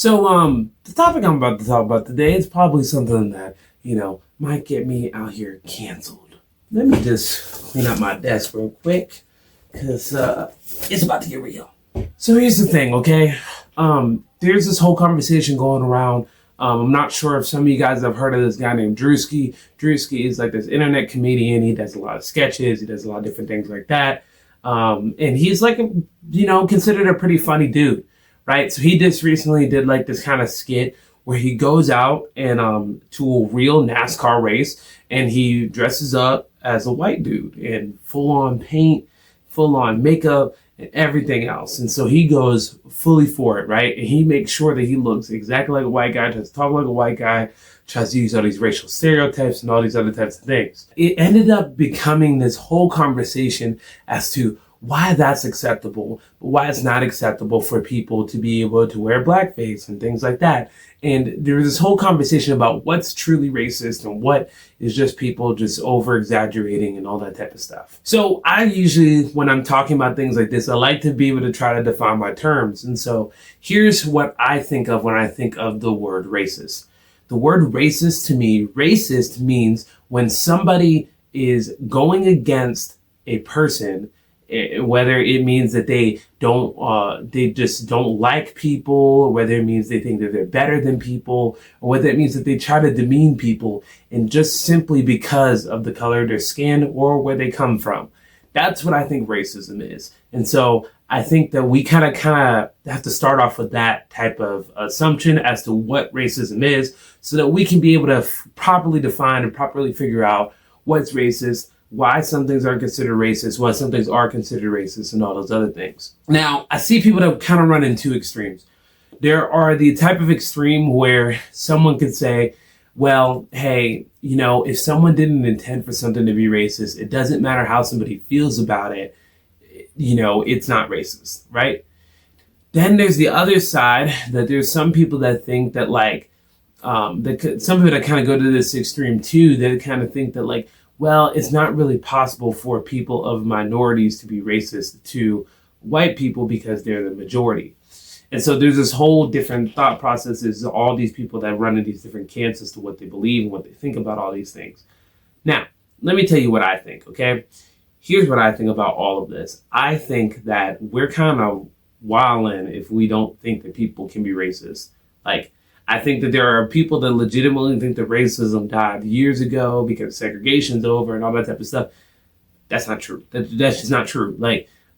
The topic I'm about to talk about today is probably something that, might get me out here canceled. Let me just clean up my desk real quick, because it's about to get real. So here's the thing, okay? There's this whole conversation going around. I'm not sure if some of you guys have heard of this guy named Drewski. Drewski is like this internet comedian. He does a lot of sketches. He does a lot of different things like that. And he's like, considered a pretty funny dude, right? So he just recently did like this kind of skit where he goes out and to a real NASCAR race, and he dresses up as a white dude in full on paint, full on makeup, and everything else. And so he goes fully for it, right? And he makes sure that he looks exactly like a white guy, tries to talk like a white guy, tries to use all these racial stereotypes and all these other types of things. It ended up becoming this whole conversation as to why that's acceptable, but why it's not acceptable for people to be able to wear blackface and things like that. And there was this whole conversation about what's truly racist and what is just people just over exaggerating and all that type of stuff. So I usually, when I'm talking about things like this, I like to be able to try to define my terms. And so here's what I think of when I think of the word racist. The word racist to me, racist means when somebody is going against a person, whether it means that they just don't like people, or whether it means they think that they're better than people, or whether it means that they try to demean people, and just simply because of the color of their skin or where they come from. That's what I think racism is. And so I think that we kind of have to start off with that type of assumption as to what racism is, so that we can be able to properly define and properly figure out what's racist, why some things are considered racist, why some things are considered racist, and all those other things. Now, I see people that kind of run in two extremes. There are the type of extreme where someone could say, well, hey, if someone didn't intend for something to be racist, it doesn't matter how somebody feels about it, it's not racist, right? Then there's the other side, that there's some people that think that some people that kind of go to this extreme too, that kind of think that well, it's not really possible for people of minorities to be racist to white people because they're the majority. And so there's this whole different thought process. There's all these people that run in these different camps as to what they believe and what they think about all these things. Now, let me tell you what I think, okay? Here's what I think about all of this. I think that we're kind of wilding if we don't think that people can be racist. I think that there are people that legitimately think that racism died years ago because segregation's over and all that type of stuff. That's not true. That's just not true.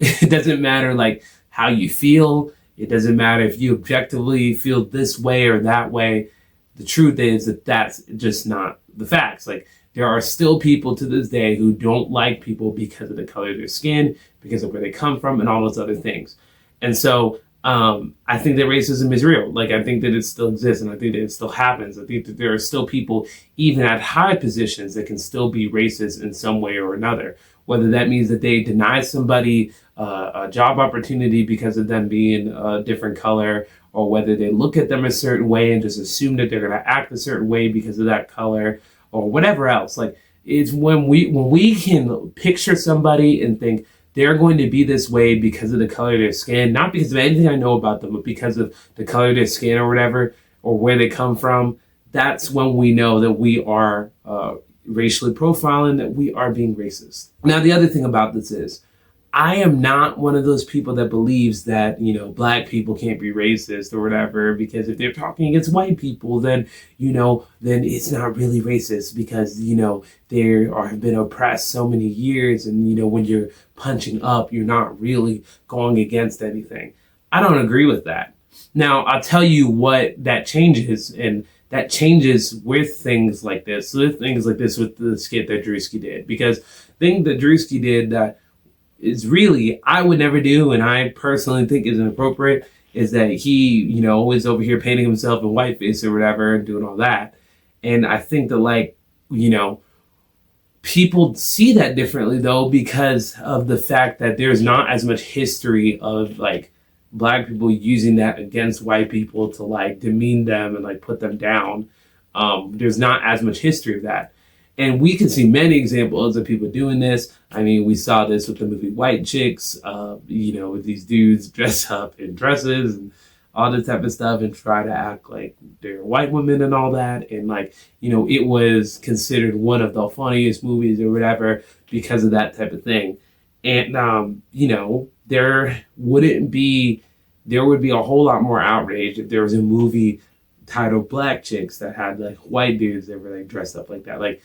It doesn't matter how you feel. It doesn't matter if you objectively feel this way or that way. The truth is that that's just not the facts. There are still people to this day who don't like people because of the color of their skin, because of where they come from, and all those other things. And so I think that racism is real. I think that it still exists, and I think that it still happens. I think that there are still people, even at high positions, that can still be racist in some way or another. Whether that means that they deny somebody a job opportunity because of them being a different color, or whether they look at them a certain way and just assume that they're going to act a certain way because of that color, or whatever else. It's when we can picture somebody and think, they're going to be this way because of the color of their skin, not because of anything I know about them, but because of the color of their skin or whatever, or where they come from. That's when we know that we are racially profiling, that we are being racist. Now, the other thing about this is, I am not one of those people that believes that, black people can't be racist or whatever, because if they're talking against white people, then it's not really racist because, they have been oppressed so many years. And, when you're punching up, you're not really going against anything. I don't agree with that. Now, I'll tell you what that changes, and that changes with things like this. With things like this, with the skit that Drewski did, because the thing that Drewski did that is really, I would never do, and I personally think is inappropriate, is that he, is over here painting himself in whiteface or whatever and doing all that. And I think that people see that differently though, because of the fact that there's not as much history of black people using that against white people to demean them and put them down. There's not as much history of that. And we can see many examples of people doing this. I mean, we saw this with the movie White Chicks, with these dudes dressed up in dresses and all this type of stuff and try to act like they're white women and all that. And like, it was considered one of the funniest movies or whatever because of that type of thing. And, there would be a whole lot more outrage if there was a movie titled Black Chicks that had like white dudes that were like dressed up like that. Like,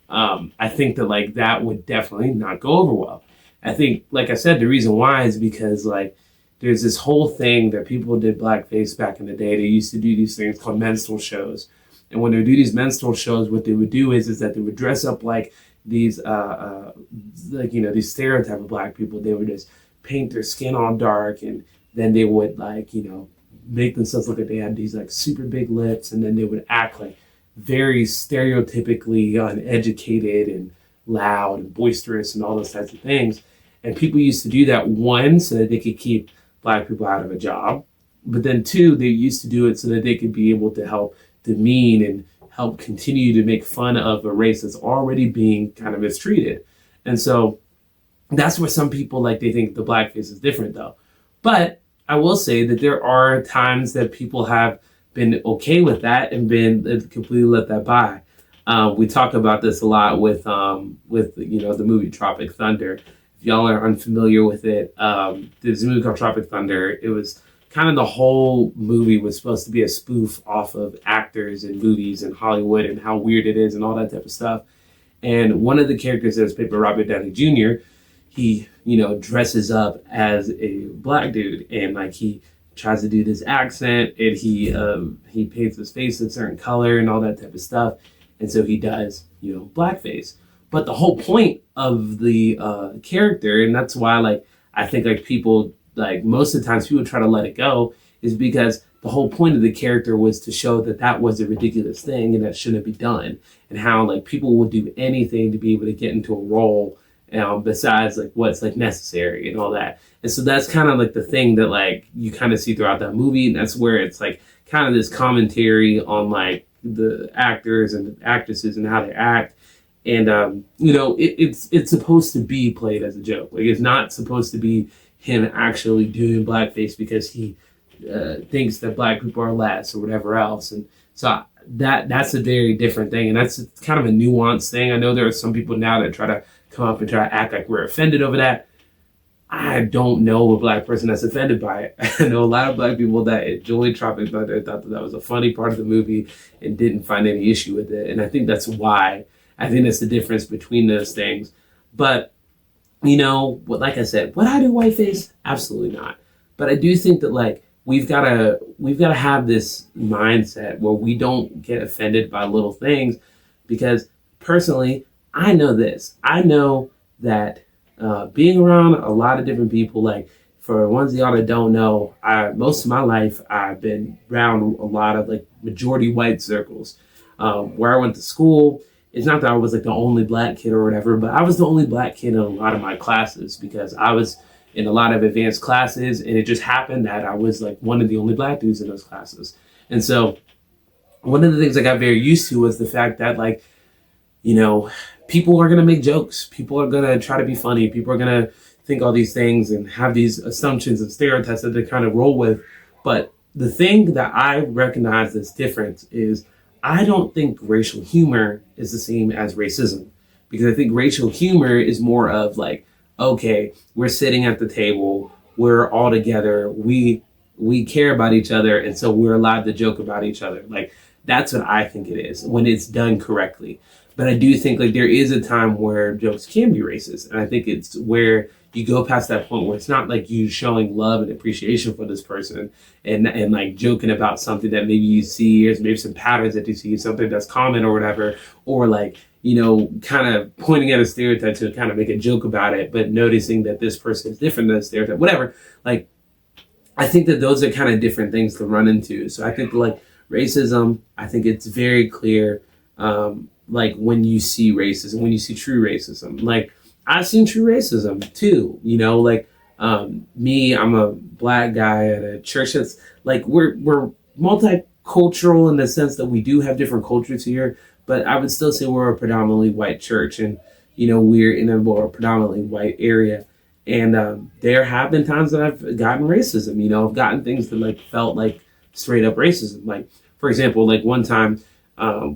I think that like that would definitely not go over well. I think, like I said, the reason why is because like there's this whole thing that people did blackface back in the day. They used to do these things called minstrel shows. And when they would do these minstrel shows, what they would do is that they would dress up like these, these stereotype of black people. They would just paint their skin all dark, and then they would like, make themselves look like they had these like super big lips, and then they would act like very stereotypically uneducated and loud and boisterous and all those types of things. And people used to do that, one, so that they could keep black people out of a job. But then two, they used to do it so that they could be able to help demean and help continue to make fun of a race that's already being kind of mistreated. And so that's where some people like, they think the blackface is different though. But I will say that there are times that people have been okay with that and been completely let that by. We talk about this a lot with the movie Tropic Thunder. If y'all are unfamiliar with it, there's a movie called Tropic Thunder. It was kind of, the whole movie was supposed to be a spoof off of actors and movies and Hollywood and how weird it is and all that type of stuff. And one of the characters that was played by Robert Downey Jr., he, dresses up as a black dude, and like he tries to do this accent, and he paints his face a certain color and all that type of stuff. And so he does, blackface. But the whole point of the character, and that's why like I think like people, like most of the times people try to let it go, is because the whole point of the character was to show that that was a ridiculous thing and that shouldn't be done, and how like people would do anything to be able to get into a role, besides like what's like necessary and all that. And so that's kind of like the thing that like you kind of see throughout that movie, and that's where it's like kind of this commentary on like the actors and the actresses and how they act. And it's supposed to be played as a joke. Like, it's not supposed to be him actually doing blackface because he thinks that black people are less or whatever else. And so that's a very different thing, and that's kind of a nuanced thing. I know there are some people now that try to come up and try to act like we're offended over that. I don't know a black person that's offended by it. I know a lot of black people that enjoyed Tropic Thunder, thought that was a funny part of the movie and didn't find any issue with it. And I think that's why. I think that's the difference between those things. But, like I said, would I do whiteface? Absolutely not. But I do think that like we've gotta have this mindset where we don't get offended by little things, because personally, I know this. I know that being around a lot of different people, like for ones of y'all that don't know, most of my life I've been around a lot of like majority white circles. Where I went to school, it's not that I was like the only black kid or whatever, but I was the only black kid in a lot of my classes because I was in a lot of advanced classes, and it just happened that I was like one of the only black dudes in those classes. And so one of the things I got very used to was the fact that like, people are going to make jokes. People are going to try to be funny. People are going to think all these things and have these assumptions and stereotypes that they kind of roll with. But the thing that I recognize that's different is I don't think racial humor is the same as racism, because I think racial humor is more of like, okay, we're sitting at the table, we're all together, we care about each other, and so we're allowed to joke about each other. Like, that's what I think it is when it's done correctly. But I do think like there is a time where jokes can be racist, and I think it's where you go past that point where it's not like you showing love and appreciation for this person and like joking about something that maybe you see, or maybe some patterns that you see, something that's common or whatever, or like, kind of pointing at a stereotype to kind of make a joke about it, but noticing that this person is different than a stereotype, whatever. Like, I think that those are kind of different things to run into. So I think like racism, I think it's very clear, like when you see racism, when you see true racism, like I've seen true racism too, me, I'm a black guy at a church that's like, we're multicultural in the sense that we do have different cultures here, but I would still say we're a predominantly white church, and, we're in a more predominantly white area. And there have been times that I've gotten racism. I've gotten things that like felt like straight up racism. Like, for example, like one time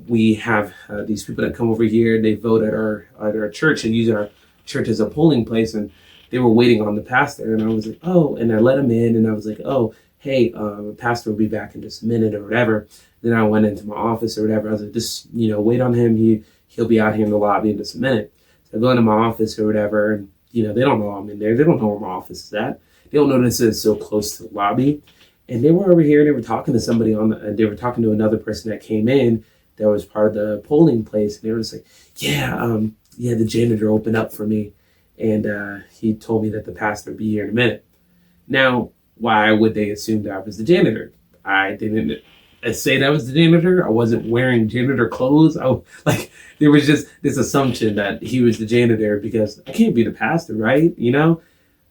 we have these people that come over here. They vote at our church and use our church as a polling place, and they were waiting on the pastor. And I was like, oh, and I let him in, and I was like, oh, hey, the pastor will be back in just a minute or whatever. Then I went into my office or whatever. I was like, just wait on him. He'll be out here in the lobby in just a minute. So I go into my office or whatever, and they don't know I'm in there. They don't know where my office is at. They don't know this is so close to the lobby. And they were over here and they were talking to somebody and they were talking to another person that came in that was part of the polling place. And they were just like, the janitor opened up for me. And he told me that the pastor would be here in a minute. Now, why would they assume that I was the janitor? I didn't say that I was the janitor. I wasn't wearing janitor clothes. There was just this assumption that he was the janitor because I can't be the pastor, right?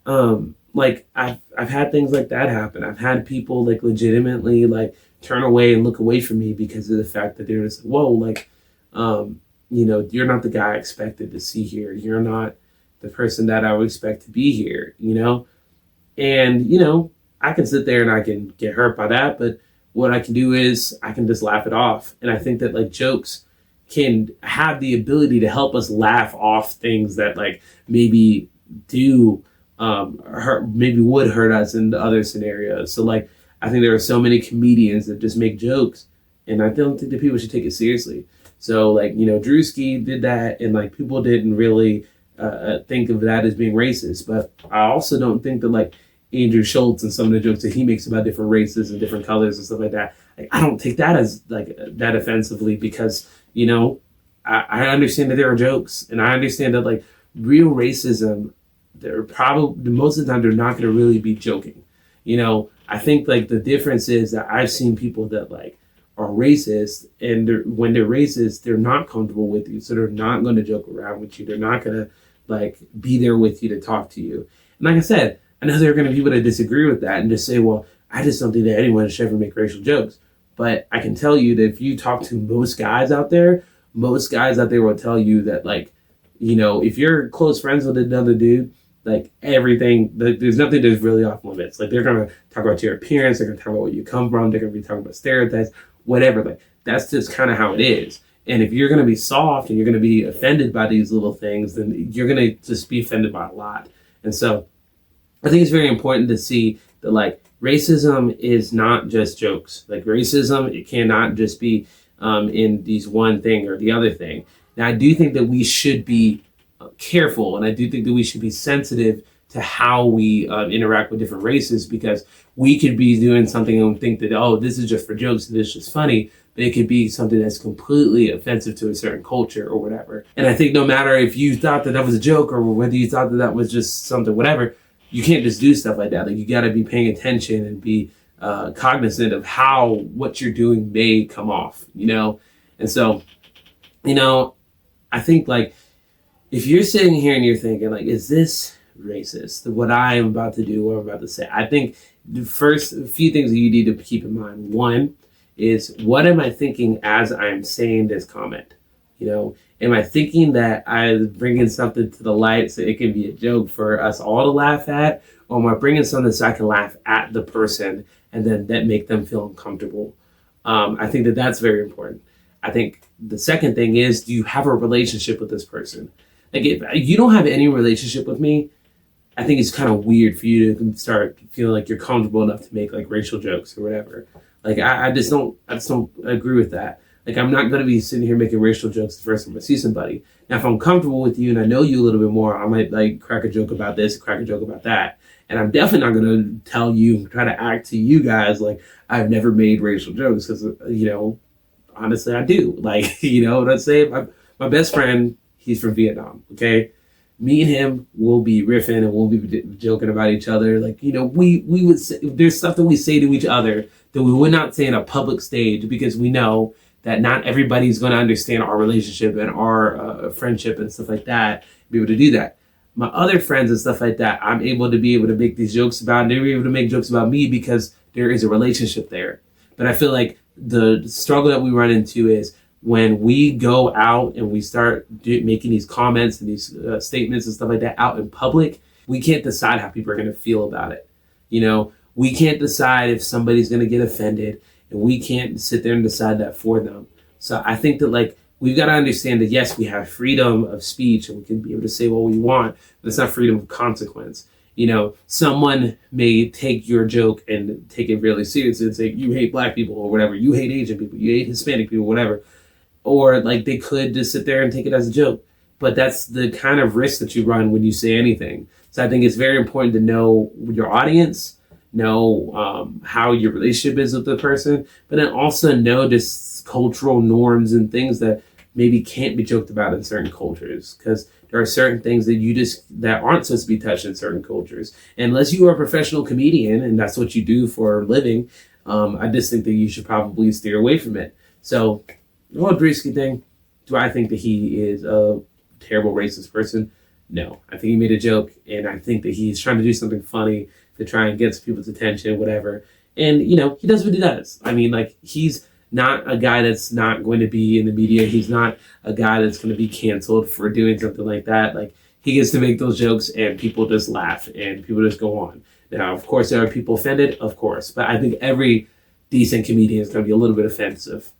I've had things like that happen. I've had people like legitimately like turn away and look away from me because of the fact that they're just, whoa, you're not the guy I expected to see here. You're not the person that I would expect to be here, And, I can sit there and I can get hurt by that, but what I can do is I can just laugh it off. And I think that like jokes can have the ability to help us laugh off things that like maybe do maybe would hurt us in the other scenarios. So like, I think there are so many comedians that just make jokes, and I don't think that people should take it seriously. So like, Drewski did that, and like people didn't really think of that as being racist. But I also don't think that like Andrew Schultz and some of the jokes that he makes about different races and different colors and stuff like that, like, I don't take that as like that offensively because, I understand that there are jokes, and I understand that like real racism, they're probably most of the time they're not going to really be joking. I think like the difference is that I've seen people that like are racist, and when they're racist, they're not comfortable with you, so they're not going to joke around with you. They're not going to like be there with you to talk to you. And like I said, I know there are going to be people that disagree with that and just say, well, I just don't think that anyone should ever make racial jokes. But I can tell you that if you talk to most guys out there will tell you that like, if you're close friends with another dude, like everything, there's nothing that's really off limits. Like they're going to talk about your appearance, they're going to talk about where you come from, they're going to be talking about stereotypes, whatever. Like that's just kind of how it is. And if you're going to be soft and you're going to be offended by these little things, then you're going to just be offended by a lot. And so I think it's very important to see that like racism is not just jokes. Like racism, it cannot just be in these one thing or the other thing. Now I do think that we should be careful, and I do think that we should be sensitive to how we interact with different races, because we could be doing something and think that, oh, this is just for jokes and this is just funny, but it could be something that's completely offensive to a certain culture or whatever. And I think no matter if you thought that that was a joke or whether you thought that that was just something, whatever, you can't just do stuff like that. Like you got to be paying attention and be cognizant of how what you're doing may come off, And so, I think like, if you're sitting here and you're thinking like, is this racist, what I am about to do, what I'm about to say? I think the first few things that you need to keep in mind. One is, what am I thinking as I'm saying this comment? Am I thinking that I'm bringing something to the light so it can be a joke for us all to laugh at? Or am I bringing something so I can laugh at the person and then that make them feel uncomfortable? I think that that's very important. I think the second thing is, do you have a relationship with this person? Like if you don't have any relationship with me, I think it's kind of weird for you to start feeling like you're comfortable enough to make like racial jokes or whatever. Like I just don't agree with that. Like I'm not going to be sitting here making racial jokes the first time I see somebody. Now, if I'm comfortable with you and I know you a little bit more, I might like crack a joke about this, crack a joke about that. And I'm definitely not going to tell you, try to act to you guys like I've never made racial jokes, because, honestly, I do. Like, let's say my best friend, he's from Vietnam, okay? Me and him will be riffing and we'll be joking about each other. Like, we would say, there's stuff that we say to each other that we would not say in a public stage, because we know that not everybody's going to understand our relationship and our friendship and stuff like that, be able to do that. My other friends and stuff like that, I'm able to make these jokes about, and they're able to make jokes about me because there is a relationship there. But I feel like the struggle that we run into is when we go out and we start making these comments and these statements and stuff like that out in public, We can't decide how people are going to feel about it. You know, we can't decide if somebody's going to get offended, and we can't sit there and decide that for them. So I think that like we've got to understand that yes, we have freedom of speech and we can be able to say what we want, but it's not freedom of consequence. You know, someone may take your joke and take it really seriously and say, you hate black people or whatever, you hate Asian people, you hate Hispanic people, whatever. Or like they could just sit there and take it as a joke. But that's the kind of risk that you run when you say anything. So I think it's very important to know your audience, know how your relationship is with the person, but then also know just cultural norms and things that maybe can't be joked about in certain cultures, because there are certain things that aren't supposed to be touched in certain cultures. And unless you are a professional comedian and that's what you do for a living, I just think that you should probably steer away from it. So the whole Drisky thing, do I think that he is a terrible racist person? No. I think he made a joke, and I think that he's trying to do something funny to try and get people's attention, whatever. And, you know, he does what he does. I mean, like, he's not a guy that's not going to be in the media. He's not a guy that's going to be canceled for doing something like that. Like, he gets to make those jokes, and people just laugh, and people just go on. Now, of course, there are people offended, of course. But I think every decent comedian is going to be a little bit offensive.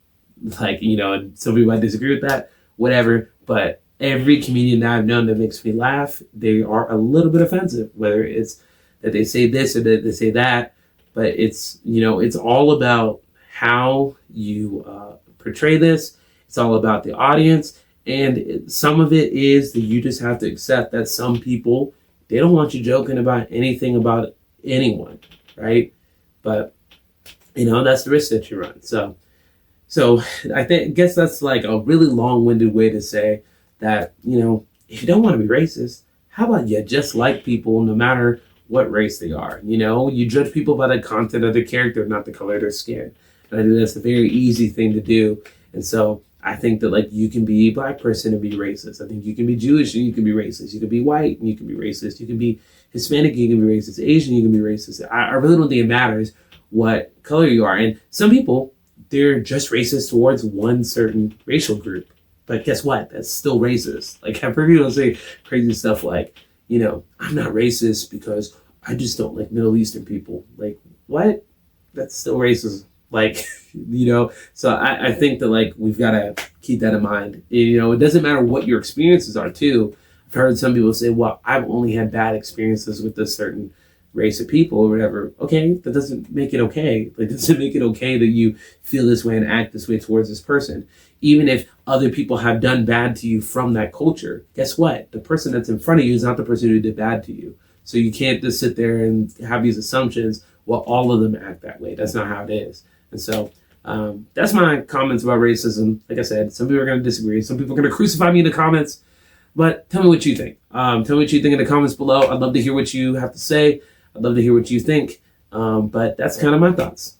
Like, you know, and some people might disagree with that, whatever. But every comedian that I've known that makes me laugh, they are a little bit offensive, whether it's that they say this or that they say that. But it's, you know, it's all about how you portray this. It's all about the audience. And some of it is that you just have to accept that some people, they don't want you joking about anything about anyone, right? But, you know, that's the risk that you run. So guess that's like a really long-winded way to say that, you know, if you don't want to be racist, how about you just like people no matter what race they are? You know, you judge people by the content of their character, not the color of their skin. And I think that's a very easy thing to do. And so I think that like you can be a black person and be racist. I think you can be Jewish and you can be racist. You can be white and you can be racist. You can be Hispanic, you can be racist. Asian, you can be racist. I really don't think it matters what color you are. And some people, they're just racist towards one certain racial group. But guess what? That's still racist. Like, I've heard people say crazy stuff like, you know, I'm not racist because I just don't like Middle Eastern people. Like, what? That's still racism. Like, you know, so I think that, like, we've got to keep that in mind. You know, it doesn't matter what your experiences are, too. I've heard some people say, well, I've only had bad experiences with this certain race of people or whatever. Okay, that doesn't make it okay. Like, it doesn't make it okay that you feel this way and act this way towards this person. Even if other people have done bad to you from that culture, guess what? The person that's in front of you is not the person who did bad to you. So you can't just sit there and have these assumptions, well, all of them act that way. That's not how it is. And so that's my comments about racism. Like I said, some people are going to disagree. Some people are going to crucify me in the comments. But tell me what you think. Tell me what you think in the comments below. I'd love to hear what you have to say. I'd love to hear what you think. But that's kind of my thoughts.